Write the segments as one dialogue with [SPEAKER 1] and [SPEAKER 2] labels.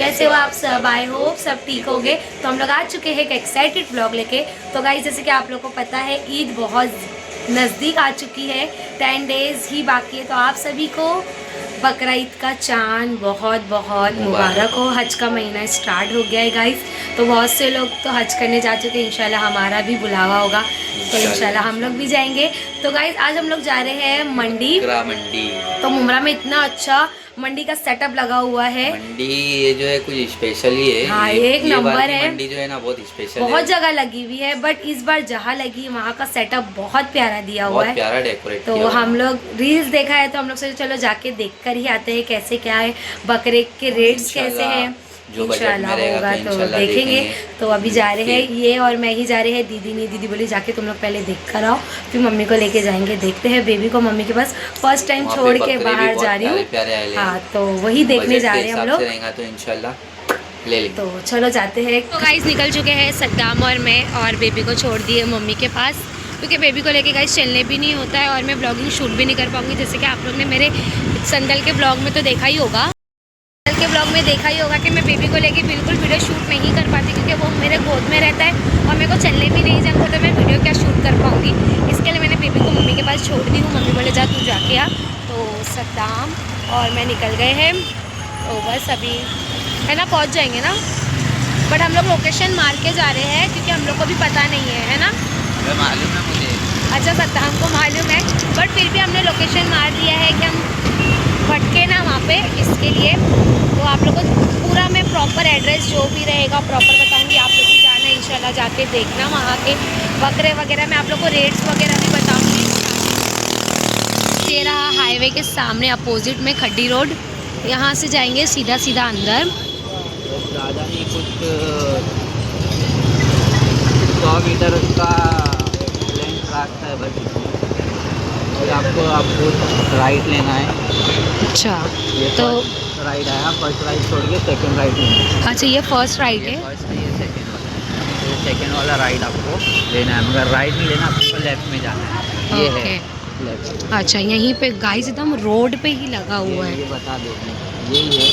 [SPEAKER 1] कैसे हो आप सब? आई होप सब ठीक होंगे। तो हम लोग आ चुके हैं एक एक्साइटेड ब्लॉग लेके। तो गाइस जैसे कि आप लोग को पता है ईद बहुत नज़दीक आ चुकी है, 10 डेज़ ही बाकी है। तो आप सभी को बकरा ईद का चांद बहुत बहुत मुबारक हो। हज का महीना स्टार्ट हो गया है गाइस। तो बहुत से लोग तो हज करने जा चुके हैं, इंशाल्लाह हमारा भी बुलावा होगा तो इंशाल्लाह हम लोग भी जाएंगे। तो गाइस आज हम लोग जा रहे हैं मंडी। तो मुमरा में इतना अच्छा मंडी का सेटअप लगा हुआ है।
[SPEAKER 2] मंडी ये जो है कुछ स्पेशल ही है।
[SPEAKER 1] हाँ एक नंबर है।
[SPEAKER 2] मंडी जो है ना बहुत स्पेशल
[SPEAKER 1] बहुत
[SPEAKER 2] है।
[SPEAKER 1] जगह लगी हुई है, बट इस बार जहाँ लगी वहाँ का सेटअप बहुत प्यारा दिया हुआ है,
[SPEAKER 2] बहुत प्यारा डेकोरेट
[SPEAKER 1] तो
[SPEAKER 2] किया
[SPEAKER 1] हम लोग रील्स देखा है तो हम लोग सोचे चलो जाके देख कर ही आते हैं कैसे क्या है, बकरे के रेट्स कैसे हैं।
[SPEAKER 2] जो बजट में रहेगा
[SPEAKER 1] होगा तो देखेंगे। तो अभी जा रहे हैं ये और मैं ही जा रहे हैं, दीदी नहीं, दीदी बोली जाके तुम लोग पहले देख कर आओ फिर मम्मी को लेके जाएंगे। देखते हैं बेबी को मम्मी के पास फर्स्ट टाइम छोड़ के बाहर जा रही हूँ। हाँ तो वही देखने जा रहे हैं हम लोग।
[SPEAKER 2] तो इंशाल्लाह ले लेंगे।
[SPEAKER 1] तो चलो जाते हैं। तो गाइस निकल चुके हैं सद्दाम और मैं, और बेबी को छोड़ दिए मम्मी के पास, क्योंकि बेबी को लेके गाइस चलने भी नहीं होता है और मैं ब्लॉगिंग शूट भी नहीं कर पाऊंगी। जैसे कि आप लोग ने मेरे संदल के ब्लॉग में तो देखा ही होगा, के ब्लॉग में देखा ही होगा कि मैं बेबी को लेके बिल्कुल वीडियो शूट नहीं कर पाती, क्योंकि वो मेरे गोद में रहता है और मेरे को चलने भी नहीं जानता, तो मैं वीडियो क्या शूट कर पाऊँगी। इसके लिए मैंने बेबी को मम्मी के पास छोड़ दी हूँ। मम्मी बोले जा तू जाके आ। तो सद्दाम और मैं निकल गए हैं, तो बस अभी है ना पहुँच जाएंगे ना, बट हम लोग लोकेशन मार के जा रहे हैं क्योंकि हम लोग को भी पता नहीं है ना।
[SPEAKER 2] मालूम है मुझे।
[SPEAKER 1] अच्छा सद्दाम को मालूम है, बट फिर भी हमने लोकेशन मार दिया है कि हम भटके ना वहाँ पे, इसके लिए। तो आप लोग को पूरा मैं प्रॉपर एड्रेस जो भी रहेगा प्रॉपर बताऊंगी। आप लोग भी जाना इंशाल्लाह, जाके देखना वहाँ के बकरे वगैरह। मैं आप लोग को रेट्स वगैरह भी बताऊंगी। ये रहा हाईवे के सामने अपोजिट में खड्डी रोड, यहाँ से जाएंगे सीधा सीधा अंदर।
[SPEAKER 2] ज़्यादा नहीं, कुछ 100 मीटर का लेंथ रास्ता है बस। और आपको राइट लेना है।
[SPEAKER 1] अच्छा तो
[SPEAKER 2] राइट आया, फर्स्ट राइट छोड़ के सेकंड राइट लेना है।
[SPEAKER 1] अच्छा ये फर्स्ट राइट है।
[SPEAKER 2] फर्स्ट नहीं, ये सेकंड वाला। तो सेकंड वाला राइट आपको लेना है, मगर राइट नहीं लेना, आपको लेफ्ट में जाना है। ये है लेफ्ट।
[SPEAKER 1] अच्छा यहीं पे गाइस एकदम रोड पे ही लगा हुआ है।
[SPEAKER 2] ये बता दें, यही है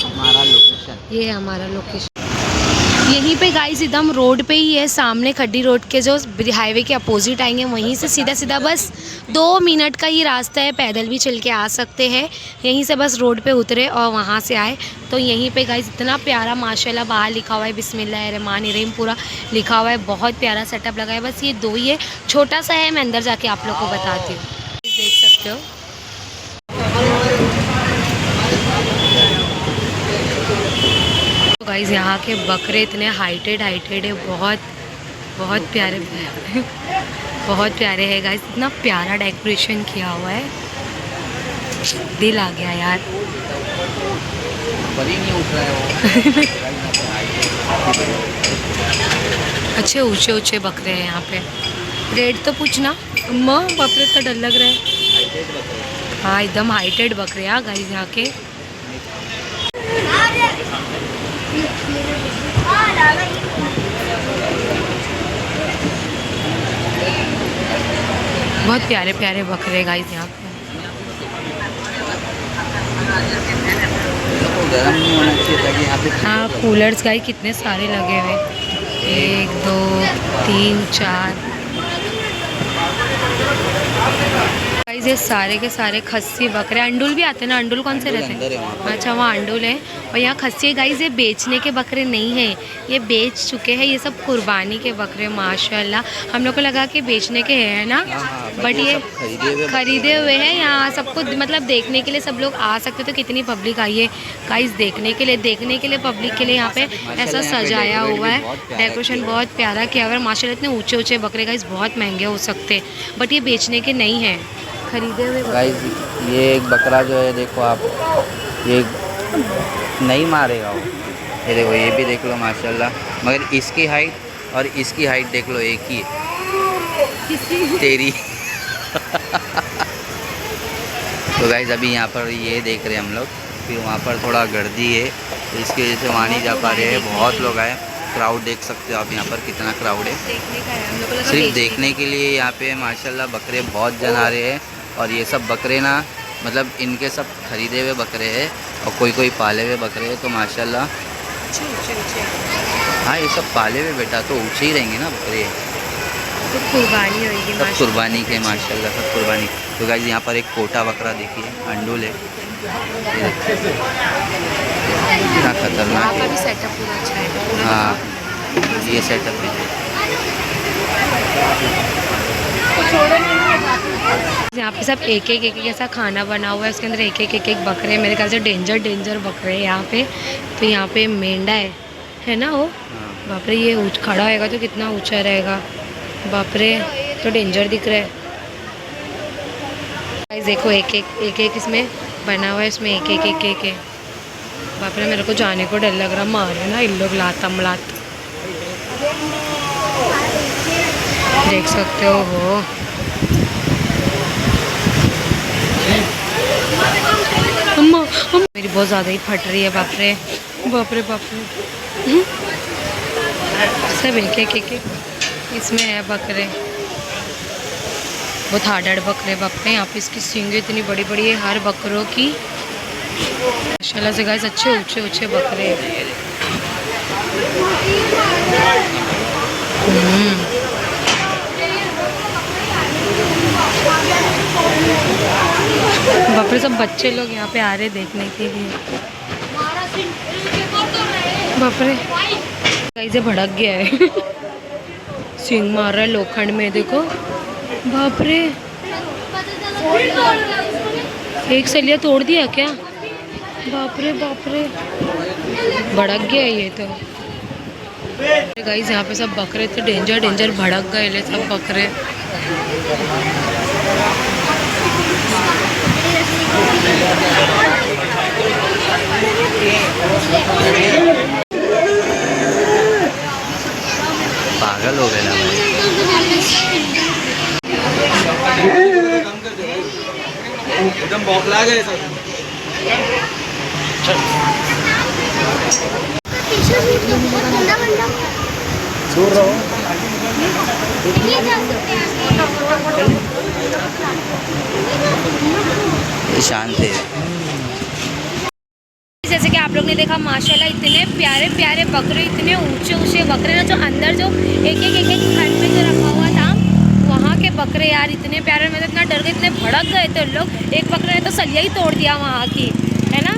[SPEAKER 2] हमारा लोकेशन।
[SPEAKER 1] ये है हमारा लोकेशन, यहीं पे गाइस एकदम रोड पे ही है, सामने खड्डी रोड के जो हाईवे के अपोजिट आएंगे वहीं से सीधा सीधा बस 2 मिनट का ही रास्ता है, पैदल भी चल के आ सकते हैं। यहीं से बस रोड पे उतरे और वहाँ से आए तो यहीं पे गाइस इतना प्यारा माशाल्लाह बाहर लिखा हुआ है बिस्मिल्लाहिर्रहमानिर्रहीम पूरा लिखा हुआ है। बहुत प्यारा सेटअप लगा है। बस ये 2 ही है, छोटा सा है। मैं अंदर जाके आप लोग को बताती हूँ, देख सकते हो। तो गाइस यहाँ के बकरे इतने हाइटेड है, बहुत प्यारे बहुत प्यारे है गाइस। इतना प्यारा डेकोरेशन किया हुआ है, दिल आ गया यार।
[SPEAKER 2] नहीं उठ रहा है
[SPEAKER 1] अच्छे ऊंचे बकरे हैं यहाँ पे। रेट तो पूछना अम्मा, बकरे का डर लग रहा है। हाँ एकदम हाइटेड बकरे हैं गाइस यहाँ के। बहुत प्यारे प्यारे बकरे गाइस यहाँ पे।
[SPEAKER 2] गर्म नहीं होना चाहिए ताकि यहाँ पे।
[SPEAKER 1] हाँ कूलर्स गाइस कितने सारे लगे हुए, 1 2 3 4 गाइस। ये सारे के सारे खस्सी बकरे, अंडुल भी आते हैं ना। अंडुल कौन से रहते हैं? अच्छा वहाँ अंडुल है। और यहाँ खस्सी है गाइस, ये बेचने के बकरे नहीं हैं, ये बेच चुके हैं। ये सब कुर्बानी के बकरे माशाल्लाह। हम लोग को लगा कि बेचने के हैं ना, बट ये खरीदे हुए हैं। यहाँ सबको मतलब देखने के लिए सब लोग आ सकते। तो कितनी पब्लिक आई है गाइस देखने के लिए पब्लिक के लिए यहाँ पे ऐसा सजाया हुआ है। डेकोरेशन बहुत प्यारा किया हुआ है माशाल्लाह। इतने ऊँचे बकरे गाइस बहुत महंगे हो सकते, बट ये बेचने के नहीं हैं, खरीदे हुए
[SPEAKER 2] गाइस। ये एक बकरा जो है देखो आप, ये नहीं मारेगा वो। ये देखो, ये भी देख लो माशाल्लाह, मगर इसकी हाइट और इसकी हाइट देख लो एक ही है। तेरी तो गाइस अभी यहाँ पर ये देख रहे हैं हम लोग, फिर वहाँ पर थोड़ा गर्दी है तो इसकी वजह से वहाँ नहीं जा पा रहे हैं। बहुत लोग आए, क्राउड देख सकते हो आप यहाँ पर कितना क्राउड है। सिर्फ देखने के लिए यहाँ पे माशाल्लाह बकरे बहुत जन आ रहे हैं। और ये सब बकरे ना, मतलब इनके सब खरीदे हुए बकरे हैं और कोई पाले हुए बकरे हैं। तो माशाल्लाह
[SPEAKER 1] अच्छे ऊंचे ऊंचे।
[SPEAKER 2] हाँ ये सब पाले हुए बेटा तो ऊँचे ही रहेंगे ना बकरे,
[SPEAKER 1] तो कुर्बानी होगी
[SPEAKER 2] सब
[SPEAKER 1] माशाल्लाह।
[SPEAKER 2] कुर्बानी के माशाल्लाह, सब कुर्बानी। तो गाइस यहाँ पर एक कोटा बकरा देखिए, अंडुल है, ये देखिए। कितना खतरनाक
[SPEAKER 1] यहाँ का
[SPEAKER 2] है।
[SPEAKER 1] भी सेटअप पूरा अच्छा है पूरा।
[SPEAKER 2] हाँ ये सेटअप है।
[SPEAKER 1] यहाँ पे सब एक एक ऐसा खाना बना हुआ है, उसके अंदर एक एक बकरे, मेरे ख्याल से डेंजर बकरे हैं यहाँ पे। तो यहाँ पे मेंढा है ना वो, बाप रे ये खड़ा होएगा तो कितना ऊंचा रहेगा, बाप रे तो डेंजर दिख रहा है। गाइस देखो एक एक इसमें बना हुआ है, इसमें एक है। बाप रे मेरे को जाने को डर लग रहा, मारे ना इन लोग लात देख सकते हो। अम्मा मेरी बहुत ज़्यादा ही फट रही है, बाप रे सब एक इसमें है बकरे, बहुत हार्ड बकरे यहाँ पे। इसकी सींगें इतनी बड़ी बड़ी है हर बकरों की माशाल्लाह से। गाइस अच्छे ऊंचे बकरे हैं। बाप रे सब बच्चे लोग यहाँ पे आ रहे देखने के लिए, बाप रे गाइस ये भड़क गया है सींग मार रहा है लोखंड में, देखो बाप रे एक सलिया तोड़ दिया क्या, बाप रे भड़क गया ये तो। गाइस यहाँ पे सब बकरे थे डेंजर भड़क गए सब बकरे।
[SPEAKER 2] पागल हो गए ना
[SPEAKER 3] एकदम बौखला गए सब। दूर रहो।
[SPEAKER 2] ये शांत है।
[SPEAKER 1] जैसे कि आप लोग ने देखा माशाल्लाह इतने प्यारे बकरे, इतने ऊंचे बकरे ना, जो अंदर जो एक खंड में जो रखा हुआ था वहाँ के बकरे यार इतने प्यारे। मैं तो इतना डर गए, इतने भड़क गए थे लोग। एक बकरे ने तो सलिया ही तोड़ दिया वहाँ की, है ना,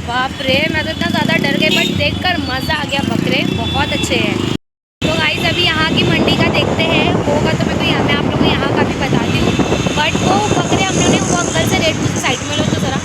[SPEAKER 1] बाप रे मैं तो इतना ज़्यादा डर गई, बट देखकर मज़ा आ गया। बकरे बहुत अच्छे हैं। तो गाइस अभी यहाँ की मंडी का देखते हैं, होगा तो मैं आप लोगों को यहाँ का भी बताती हूँ। बट वो बकरे हम लोग ने वो अंकल से रेट पूछे, साइड में लो तो ज़रा,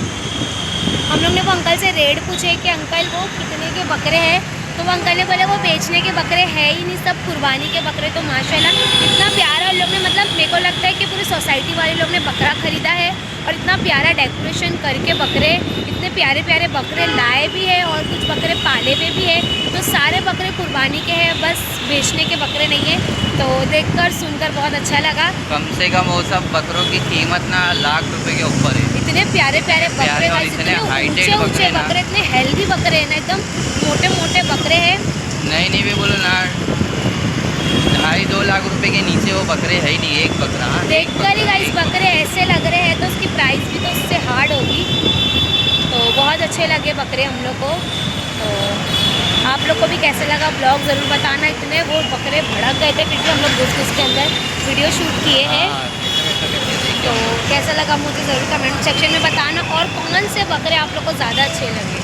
[SPEAKER 1] हम लोग ने वो अंकल से रेट पूछे कि अंकल वो कितने के बकरे हैं, तो वो अंकल ने बोले वो बेचने के बकरे हैं ही नहीं, सब कुर्बानी के बकरे। तो माशाल्लाह इतना प्यारा लोग ने, मतलब मेरे को लगता है कि पूरी सोसाइटी वाले लोग ने बकरा ख़रीदा है और इतना प्यारा डेकोरेशन करके बकरे, इतने प्यारे बकरे लाए भी है और कुछ बकरे पाले हुए भी है। तो सारे बकरे कुर्बानी के हैं, बस बेचने के बकरे नहीं है। तो देखकर सुनकर बहुत अच्छा लगा।
[SPEAKER 2] कम से कम वो सब बकरों की कीमत ना लाख रुपए के ऊपर है।
[SPEAKER 1] इतने प्यारे बकरे, इतने ऊंचे बकरे, इतने हेल्दी बकरे हैं ना, एकदम मोटे बकरे हैं।
[SPEAKER 2] नहीं भी बोलो ना, 2.5-2 लाख रुपए के नीचे वो बकरे है ही नहीं, एक बकरा।
[SPEAKER 1] देखकर ही गाइस बकरे ऐसे लग रहे हैं, तो उसकी प्राइस भी तो उससे हार्ड होगी। तो बहुत अच्छे लगे बकरे हम लोग को। तो आप लोग को भी कैसे लगा ब्लॉग ज़रूर बताना। इतने वो बकरे भड़क गए थे, फिर भी हम लोग घुस के अंदर वीडियो शूट किए हैं। तो कैसा लगा मुझे ज़रूर कमेंट सेक्शन में बताना, और कौन से बकरे आप लोग को ज़्यादा अच्छे लगे।